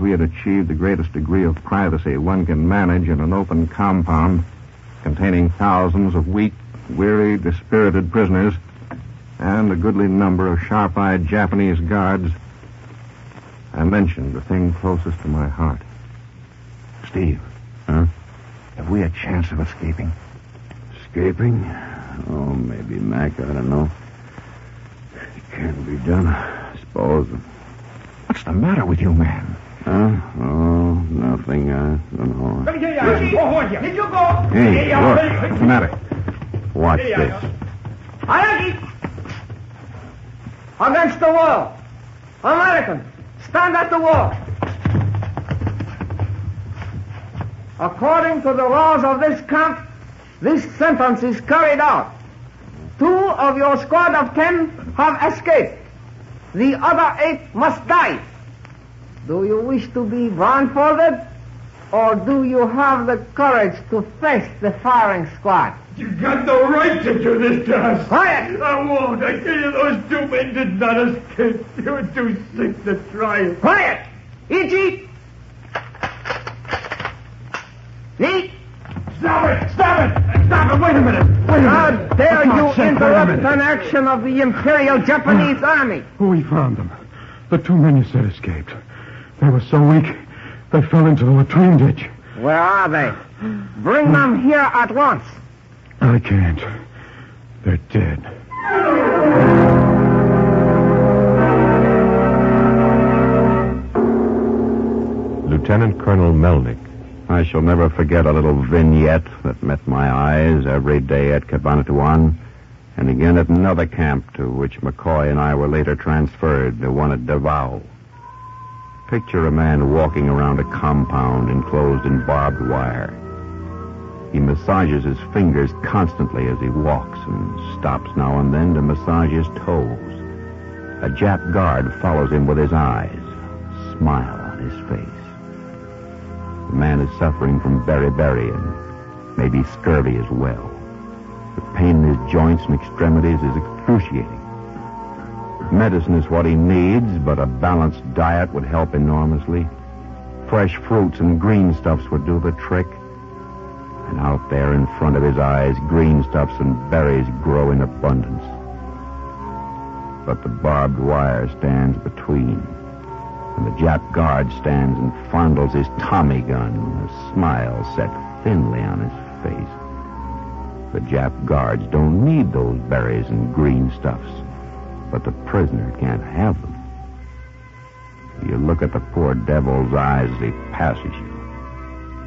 because we had achieved the greatest degree of privacy one can manage in an open compound containing thousands of weak, weary, dispirited prisoners and a goodly number of sharp-eyed Japanese guards, I mentioned the thing closest to my heart. Steve. Huh? Have we a chance of escaping? Escaping? Oh, maybe, Mac. I don't know. It can be done, I suppose. What's the matter with you, man? Huh? Oh, nothing. I don't know. Hey, look. What's the matter? Watch this. Against the wall. American, stand at the wall. According to the laws of this camp, this sentence is carried out. 2 of your squad of 10 have escaped. The other 8 must die. Do you wish to be blindfolded, or do you have the courage to face the firing squad? You got no right to do this to us. Quiet! I won't. I tell you, those 2 men did not escape. They were too sick to try it. Quiet! Eat! Eat! Stop it! Stop it! Stop it! Wait a minute! How dare you interrupt an action of the Imperial Japanese Army? We found them. The 2 men you said escaped. They were so weak, they fell into the latrine ditch. Where are they? Bring them here at once. I can't. They're dead. Lieutenant Colonel Melnick. I shall never forget a little vignette that met my eyes every day at Cabanatuan and again at another camp to which McCoy and I were later transferred, the one at Davao. Picture a man walking around a compound enclosed in barbed wire. He massages his fingers constantly as he walks and stops now and then to massage his toes. A Jap guard follows him with his eyes, a smile on his face. The man is suffering from beriberi and maybe scurvy as well. The pain in his joints and extremities is excruciating. Medicine is what he needs, but a balanced diet would help enormously. Fresh fruits and green stuffs would do the trick. And out there in front of his eyes, green stuffs and berries grow in abundance. But the barbed wire stands between. And the Jap guard stands and fondles his Tommy gun, a smile set thinly on his face. The Jap guards don't need those berries and green stuffs, but the prisoner can't have them. You look at the poor devil's eyes as he passes you.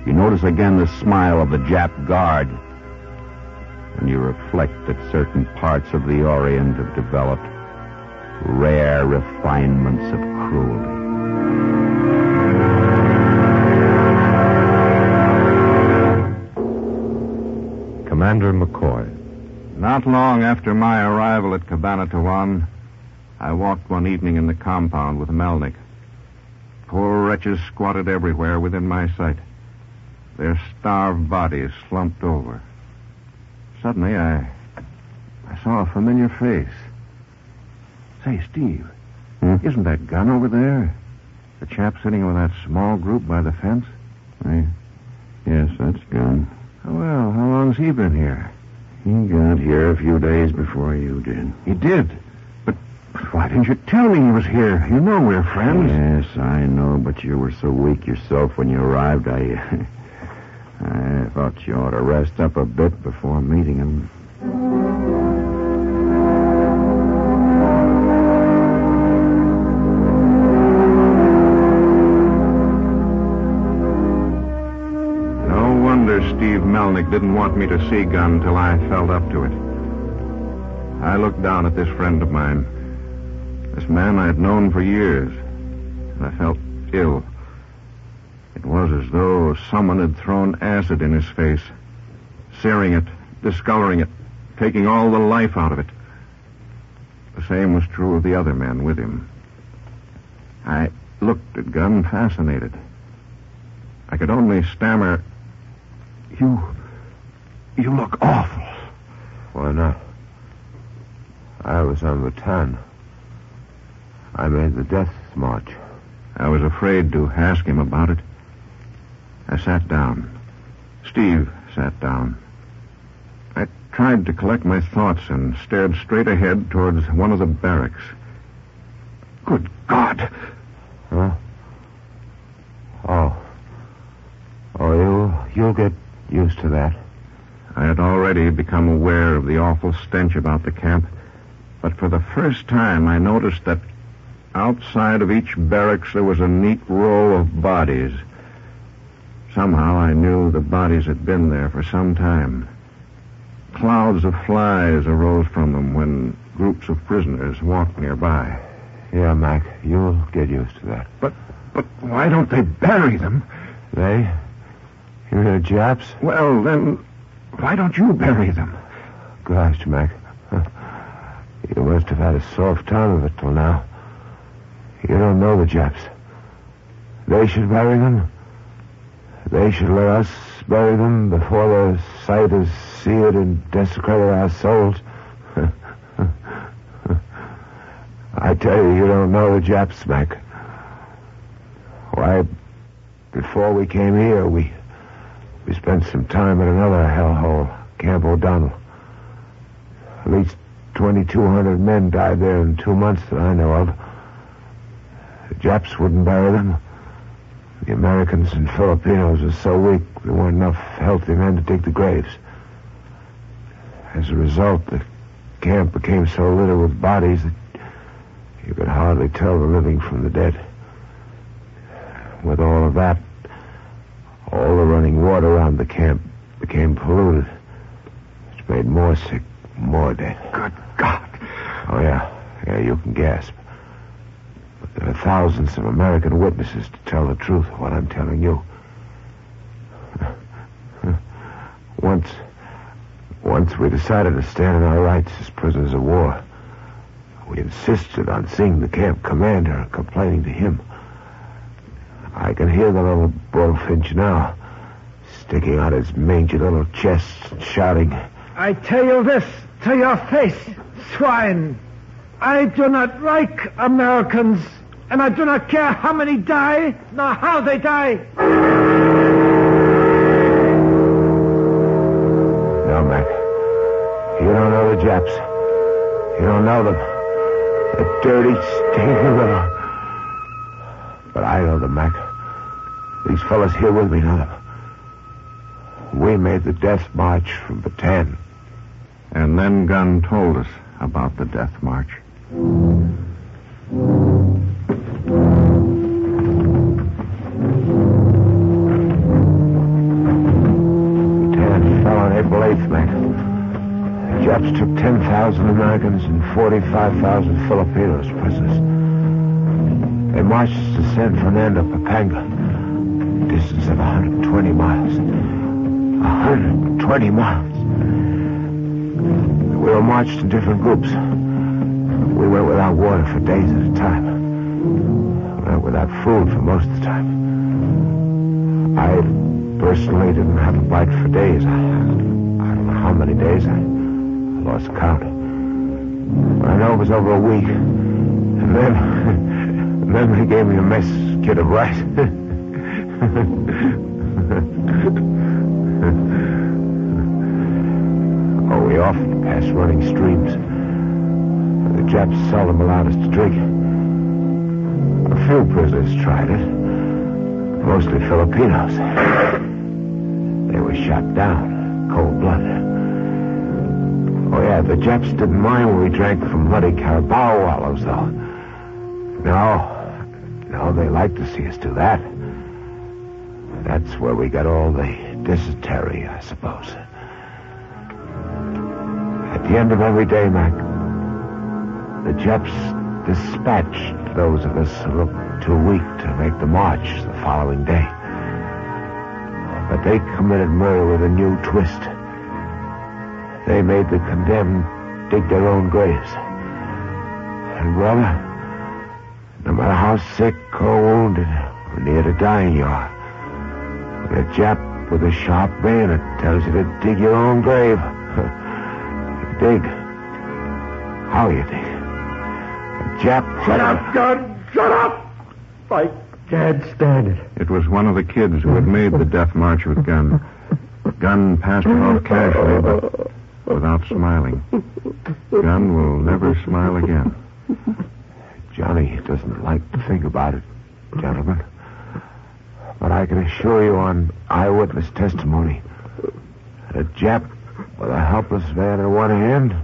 You notice again the smile of the Jap guard, and you reflect that certain parts of the Orient have developed rare refinements of cruelty. Commander McCoy. Not long after my arrival at Cabanatuan, I walked one evening in the compound with Melnick. Poor wretches squatted everywhere within my sight, their starved bodies slumped over. Suddenly, I saw a familiar face. Say, Steve, isn't that gun over there? The chap sitting with that small group by the fence? Yes, that's Gun. Well, how long's he been here? He got here a few days before you did. He did? But why didn't you tell me he was here? You know we're friends. Yes, I know, but you were so weak yourself when you arrived, I thought you ought to rest up a bit before meeting him. No wonder Steve Melnick didn't want me to see Gun till I felt up to it. I looked down at this friend of mine, this man I had known for years, and I felt ill. It was as though someone had thrown acid in his face, searing it, discoloring it, taking all the life out of it. The same was true of the other men with him. I looked at Gun, fascinated. I could only stammer, You look awful. Why not? I was on Bataan. I made the death march. I was afraid to ask him about it. I sat down. Steve sat down. I tried to collect my thoughts and stared straight ahead towards one of the barracks. Good God! Huh? You'll get used to that. I had already become aware of the awful stench about the camp, but for the first time I noticed that outside of each barracks there was a neat row of bodies. Somehow I knew the bodies had been there for some time. Clouds of flies arose from them when groups of prisoners walked nearby. Yeah, Mac, you'll get used to that. But why don't they bury them? They? You mean the Japs? Well, then, why don't you bury them? Gosh, Mac. You must have had a soft time of it till now. You don't know the Japs. They should bury them. They should let us bury them before their sight has seared and desecrated our souls. I tell you, you don't know the Japs, Mac. Why, before we came here, we spent some time at another hellhole, Camp O'Donnell. At least 2,200 men died there in 2 months that I know of. The Japs wouldn't bury them. The Americans and Filipinos were so weak there weren't enough healthy men to dig the graves. As a result, the camp became so littered with bodies that you could hardly tell the living from the dead. With all of that, all the running water around the camp became polluted, which made more sick, more dead. Good God! Oh, yeah, you can gasp. But there are thousands of American witnesses to tell the truth of what I'm telling you. Once we decided to stand in our rights as prisoners of war. We insisted on seeing the camp commander and complaining to him. I can hear the little bullfinch now, sticking out his mangy little chest and shouting, I tell you this to your face, swine. I do not like Americans, and I do not care how many die, nor how they die. No, Mac. You don't know the Japs. You don't know them. The dirty, stinking little... But I know them, Mac. These fellas here with me know them. We made the death march from Bataan. And then Gunn told us about the death march. Bataan fell on April 8th, Mac. The Japs took 10,000 Americans and 45,000 Filipinos prisoners. They marched to San Fernando, Pampanga, a distance of 120 miles. 120 miles. We were marched in different groups. We went without water for days at a time. We went without food for most of the time. I personally didn't have a bite for days. I don't know how many days. I lost count. But I know it was over a week. And then they gave me a mess kit of rice. We often passed running streams. The Japs seldom allowed us to drink. A few prisoners tried it. Mostly Filipinos. They were shot down, cold-blooded. Oh, yeah, the Japs didn't mind when we drank from muddy carabao wallows, though. No, they liked to see us do that. That's where we got all the dysentery, I suppose. At the end of every day, Mac, the Japs dispatched those of us who looked too weak to make the march the following day. But they committed murder with a new twist. They made the condemned dig their own graves. And, brother, no matter how sick or wounded or near to dying you are, when a Jap with a sharp bayonet tells you to dig your own grave, dig. How you dig? A Jap... Shut up, Gun! Shut up! Fight. Can't stand it. It was one of the kids who had made the death march with Gunn. Gunn passed it off casually, but without smiling. Gunn will never smile again. Johnny doesn't like to think about it, gentlemen. But I can assure you on eyewitness testimony that a Jap with a helpless man in one hand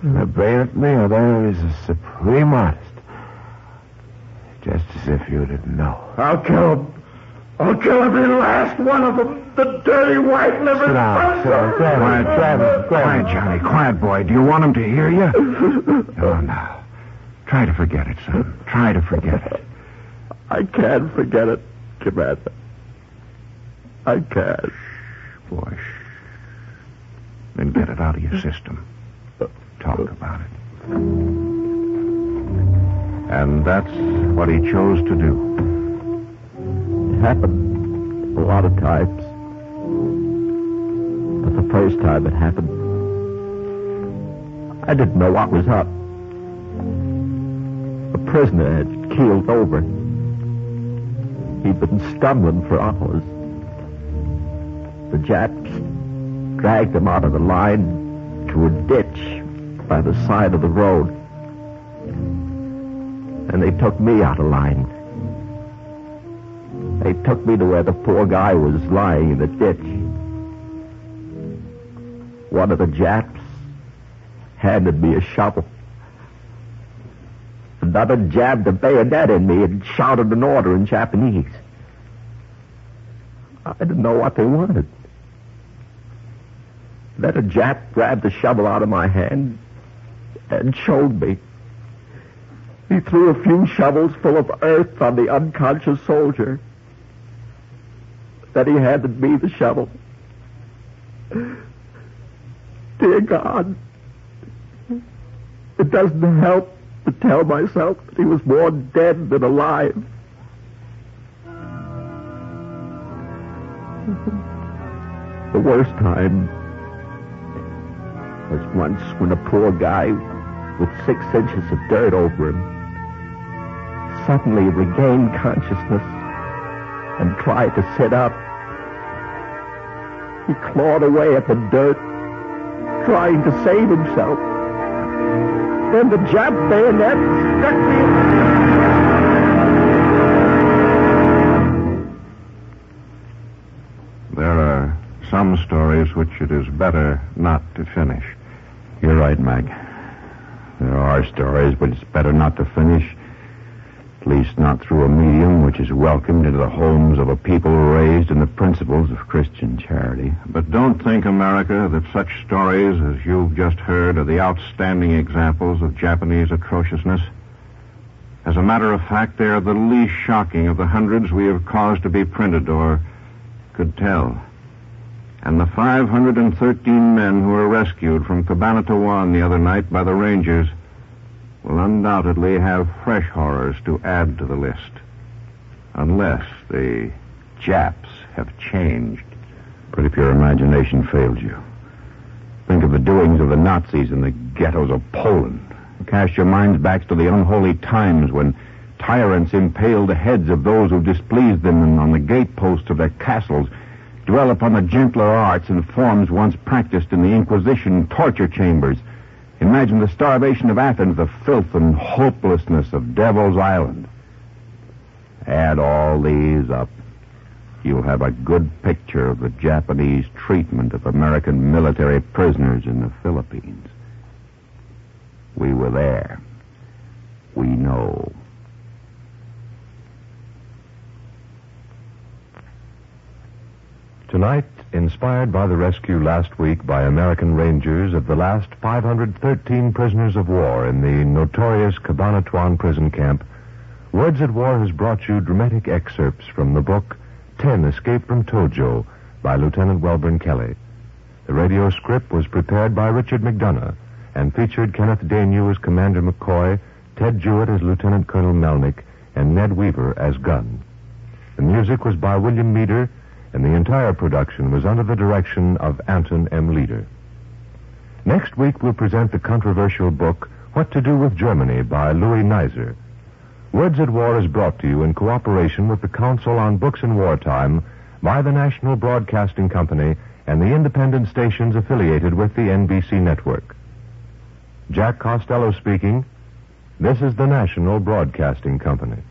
and a bayonet in the other is a supreme artist. Just as if you didn't know. I'll kill him. I'll kill every last one of them. The dirty white liver. Sit down, Travis. Quiet, Johnny. Quiet, boy. Do you want him to hear you? Oh, no. Try to forget it, son. Try to forget it. I can't forget it, Commander. I can't. Boy, shh. Then get it out of your system. Talk about it. And that's what he chose to do. It happened a lot of times. But the first time it happened, I didn't know what was up. A prisoner had keeled over. He'd been stumbling for hours. The Japs dragged him out of the line to a ditch by the side of the road. And they took me out of line. They took me to where the poor guy was lying in the ditch. One of the Japs handed me a shovel. Another jabbed a bayonet in me and shouted an order in Japanese. I didn't know what they wanted. Then a Jap grabbed the shovel out of my hand and showed me. He threw a few shovels full of earth on the unconscious soldier. Then he handed me the shovel. Dear God, it doesn't help to tell myself that he was more dead than alive. The worst time was once when a poor guy with 6 inches of dirt over him suddenly regained consciousness and tried to sit up. He clawed away at the dirt, trying to save himself. Then the Jap bayonet stuck me in the... There are some stories which it is better not to finish. You're right, Mac. There are stories, but it's better not to finish. At least not through a medium which is welcomed into the homes of a people raised in the principles of Christian charity. But don't think, America, that such stories as you've just heard are the outstanding examples of Japanese atrociousness. As a matter of fact, they are the least shocking of the hundreds we have caused to be printed or could tell. And the 513 men who were rescued from Cabanatuan the other night by the Rangers will undoubtedly have fresh horrors to add to the list. Unless the Japs have changed. But if your imagination fails you, think of the doings of the Nazis in the ghettos of Poland. Cast your minds back to the unholy times when tyrants impaled the heads of those who displeased them on the gateposts of their castles. Dwell upon the gentler arts and forms once practiced in the Inquisition torture chambers. Imagine the starvation of Athens, the filth and hopelessness of Devil's Island. Add all these up, you'll have a good picture of the Japanese treatment of American military prisoners in the Philippines. We were there. We know. Tonight, inspired by the rescue last week by American Rangers of the last 513 prisoners of war in the notorious Cabanatuan prison camp, Words at War has brought you dramatic excerpts from the book 10 Escape from Tojo by Lieutenant Welburn Kelly. The radio script was prepared by Richard McDonough and featured Kenneth Danew as Commander McCoy, Ted Jewett as Lieutenant Colonel Melnick, and Ned Weaver as Gunn. The music was by William Meader, and the entire production was under the direction of Anton M. Leader. Next week, we'll present the controversial book, What to Do with Germany by Louis Neiser. Words at War is brought to you in cooperation with the Council on Books in Wartime by the National Broadcasting Company and the independent stations affiliated with the NBC network. Jack Costello speaking. This is the National Broadcasting Company.